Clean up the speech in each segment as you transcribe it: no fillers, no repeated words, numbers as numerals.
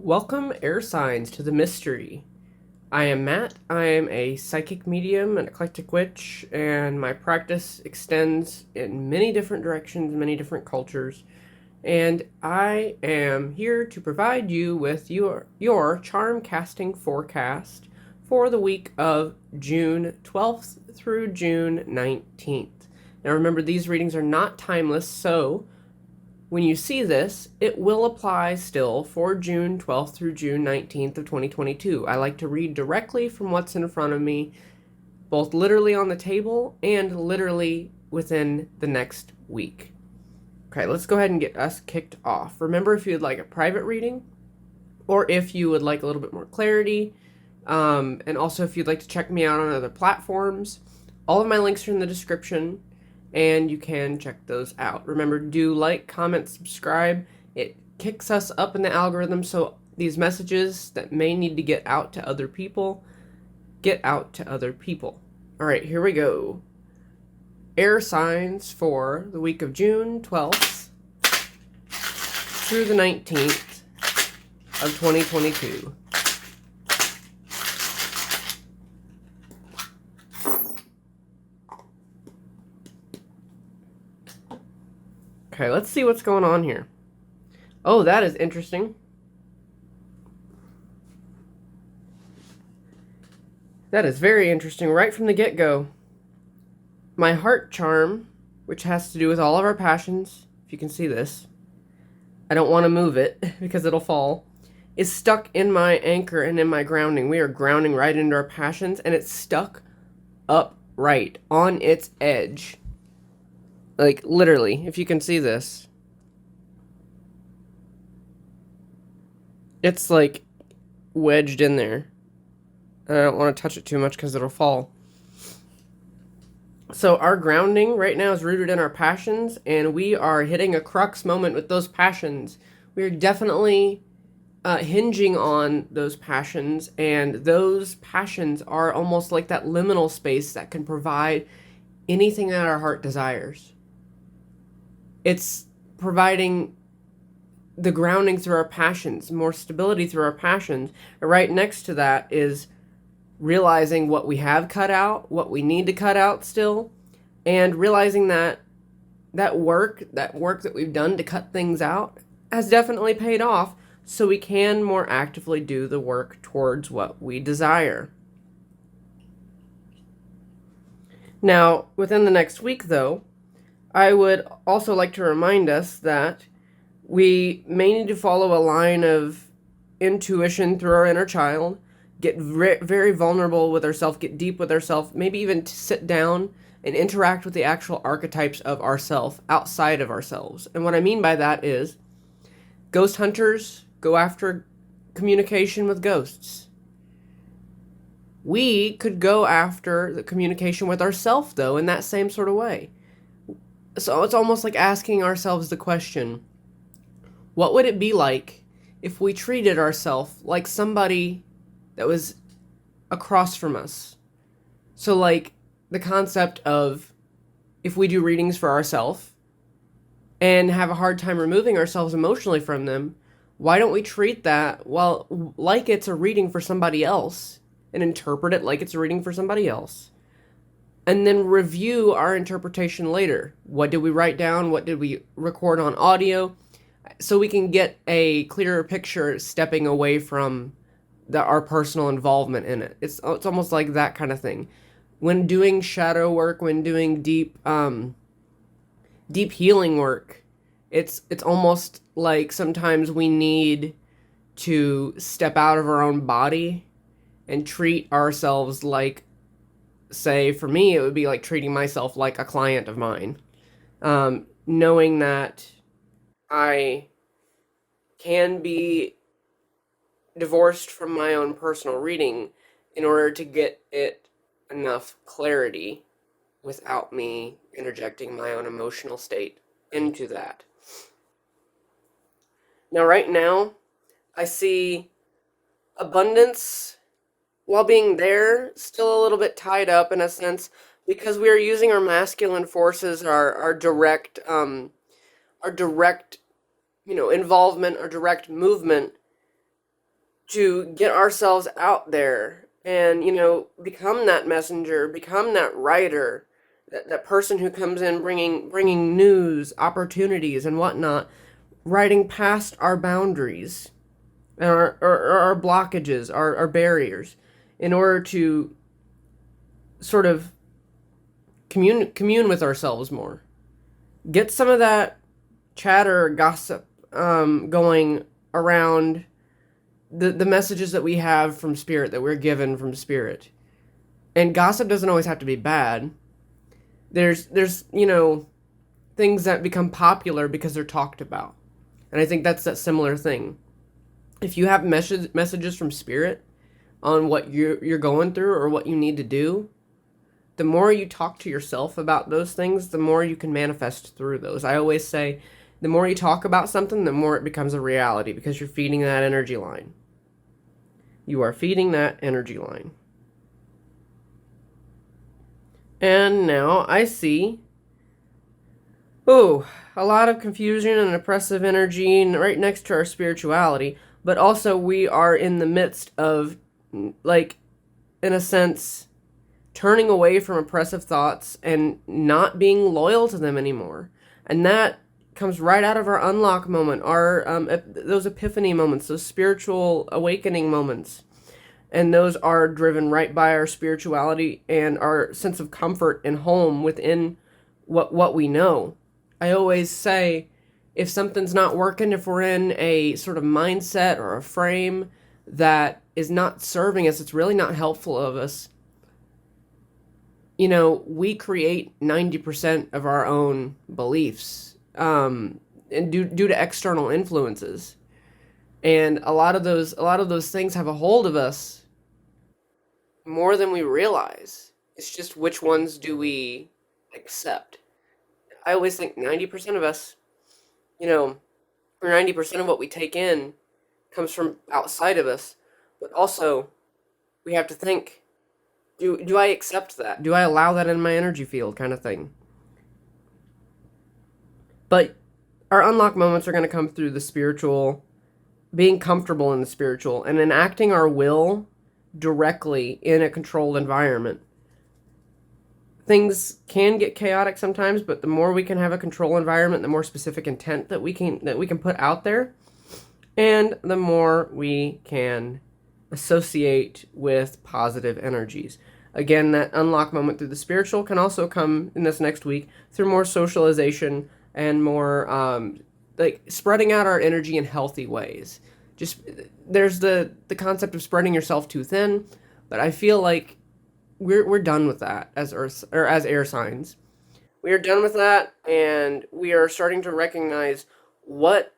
Welcome, air signs, to the mystery. I am Matt. I am a psychic medium, an eclectic witch, and my practice extends in many different directions, many different cultures. And I am here to provide you with your charm casting forecast for the week of June 12th through June 19th. Now remember, these readings are not timeless, so when you see this, it will apply still for June 12th through June 19th of 2022. I like to read directly from what's in front of me, both literally on the table and literally within the next week. Okay, let's go ahead and get us kicked off. Remember, if you'd like a private reading, or if you would like a little bit more clarity, and also if you'd like to check me out on other platforms, all of my links are in the description, and you can check those out. Remember, do like, comment, subscribe. It kicks us up in the algorithm, so these messages that may need to get out to other people, get out to other people. All right, here we go. Air signs for the week of June 12th through the 19th of 2022. Okay, let's see what's going on here. Oh, that is interesting. That is very interesting right from the get-go. My heart charm, which has to do with all of our passions, if you can see this, I don't want to move it because it'll fall, is stuck in my anchor and in my grounding. We are grounding right into our passions, and it's stuck upright on its edge. Like, literally, if you can see this. It's, like, wedged in there. I don't want to touch it too much because it'll fall. So our grounding right now is rooted in our passions, and we are hitting a crux moment with those passions. We are definitely hinging on those passions, and those passions are almost like that liminal space that can provide anything that our heart desires. It's providing the grounding through our passions, more stability through our passions. And right next to that is realizing what we have cut out, what we need to cut out still, and realizing that that work that we've done to cut things out has definitely paid off, so we can more actively do the work towards what we desire. Now, within the next week, though, I would also like to remind us that we may need to follow a line of intuition through our inner child, get very vulnerable with ourselves, get deep with ourselves, maybe even sit down and interact with the actual archetypes of ourself outside of ourselves. And what I mean by that is ghost hunters go after communication with ghosts. We could go after the communication with ourselves, though, in that same sort of way. So it's almost like asking ourselves the question, what would it be like if we treated ourselves like somebody that was across from us? So like the concept of, if we do readings for ourselves and have a hard time removing ourselves emotionally from them, why don't we treat that, well, like it's a reading for somebody else, and interpret it like it's a reading for somebody else? And then review our interpretation later. What did we write down? What did we record on audio? So we can get a clearer picture stepping away from our personal involvement in it. It's almost like that kind of thing. When doing shadow work, when doing deep healing work, it's almost like sometimes we need to step out of our own body and treat ourselves like, say, for me, it would be like treating myself like a client of mine. Knowing that I can be divorced from my own personal reading in order to get it enough clarity without me interjecting my own emotional state into that. Now, right now, I see abundance, while being there, still a little bit tied up in a sense, because we are using our masculine forces, our direct involvement, our direct movement to get ourselves out there and, become that messenger, become that writer, that person who comes in bringing news, opportunities, and whatnot, writing past our boundaries and our blockages, our barriers, in order to sort of commune with ourselves more. Get some of that chatter, gossip going around the messages that we have from spirit, that we're given from spirit. And gossip doesn't always have to be bad. There's things that become popular because they're talked about. And I think that's that similar thing. If you have messages from spirit on what you're going through or what you need to do, the more you talk to yourself about those things, the more you can manifest through those. I always say, the more you talk about something, the more it becomes a reality, because you're feeding that energy line. You are feeding that energy line. And now I see, a lot of confusion and oppressive energy right next to our spirituality, but also we are in the midst of, like, in a sense, turning away from oppressive thoughts and not being loyal to them anymore. And that comes right out of our unlock moment, our those epiphany moments, those spiritual awakening moments. And those are driven right by our spirituality and our sense of comfort and home within what we know. I always say, if something's not working, if we're in a sort of mindset or a frame that is not serving us, it's really not helpful of us, we create 90% of our own beliefs, and due to external influences. And a lot of those things have a hold of us more than we realize. It's just, which ones do we accept? I always think 90% of us, or 90% of what we take in comes from outside of us. But also, we have to think, do I accept that? Do I allow that in my energy field, kind of thing? But our unlock moments are going to come through the spiritual, being comfortable in the spiritual, and enacting our will directly in a controlled environment. Things can get chaotic sometimes, but the more we can have a control environment, the more specific intent that we can put out there, and the more we can associate with positive energies. Again, that unlock moment through the spiritual can also come in this next week through more socialization and more spreading out our energy in healthy ways. Just, there's the concept of spreading yourself too thin, but I feel like we're done with that as Earth, or as air signs. We are done with that, and we are starting to recognize what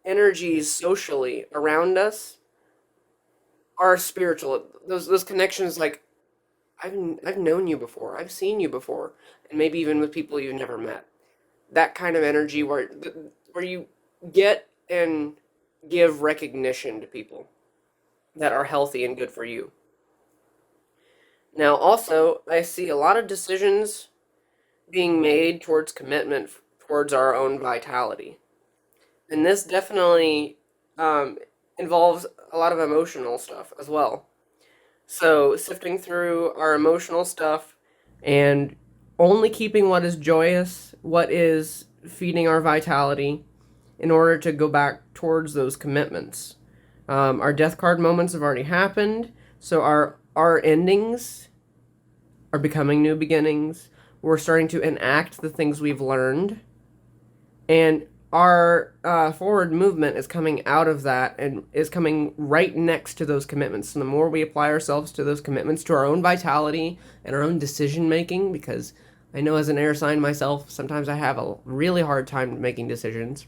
energies socially around us are spiritual. Those connections, like, I've known you before, I've seen you before, and maybe even with people you've never met. That kind of energy where you get and give recognition to people that are healthy and good for you. Now, also, I see a lot of decisions being made towards commitment, towards our own vitality. And this definitely involves a lot of emotional stuff as well. So, sifting through our emotional stuff and only keeping what is joyous, what is feeding our vitality, in order to go back towards those commitments. Our death card moments have already happened, so our endings are becoming new beginnings. We're starting to enact the things we've learned, and our forward movement is coming out of that and is coming right next to those commitments. And the more we apply ourselves to those commitments, to our own vitality and our own decision making, because I know as an air sign myself, sometimes I have a really hard time making decisions,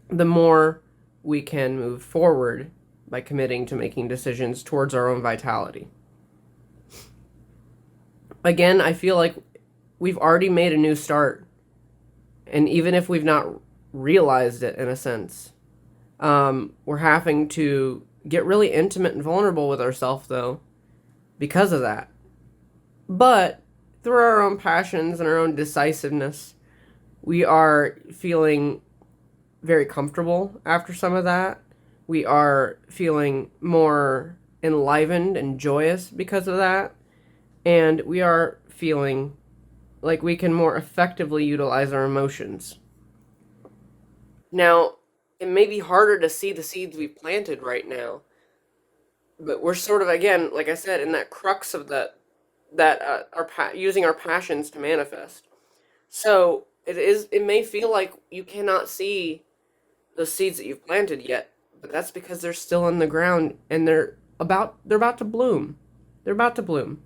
the more we can move forward by committing to making decisions towards our own vitality. Again, I feel like we've already made a new start. And even if we've not realized it, in a sense, we're having to get really intimate and vulnerable with ourselves, though, because of that. But through our own passions and our own decisiveness, we are feeling very comfortable after some of that. We are feeling more enlivened and joyous because of that. And we are feeling like we can more effectively utilize our emotions. Now, it may be harder to see the seeds we've planted right now, but we're sort of, again, like I said, in that crux of using our passions to manifest. So it may feel like you cannot see the seeds that you've planted yet, but that's because they're still in the ground and they're about to bloom. They're about to bloom.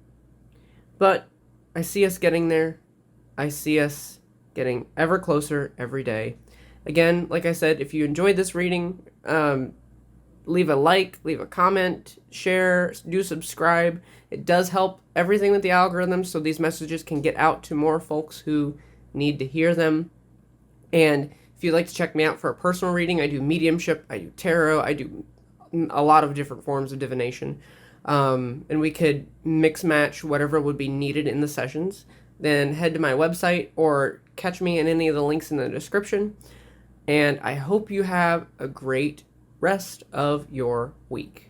But I see us getting there. I see us getting ever closer every day. Again, like I said, if you enjoyed this reading, leave a like, leave a comment, share, do subscribe. It does help everything with the algorithm so these messages can get out to more folks who need to hear them. And if you'd like to check me out for a personal reading, I do mediumship, I do tarot, I do a lot of different forms of divination. And we could mix match whatever would be needed in the sessions. Then head to my website or catch me in any of the links in the description. And I hope you have a great rest of your week.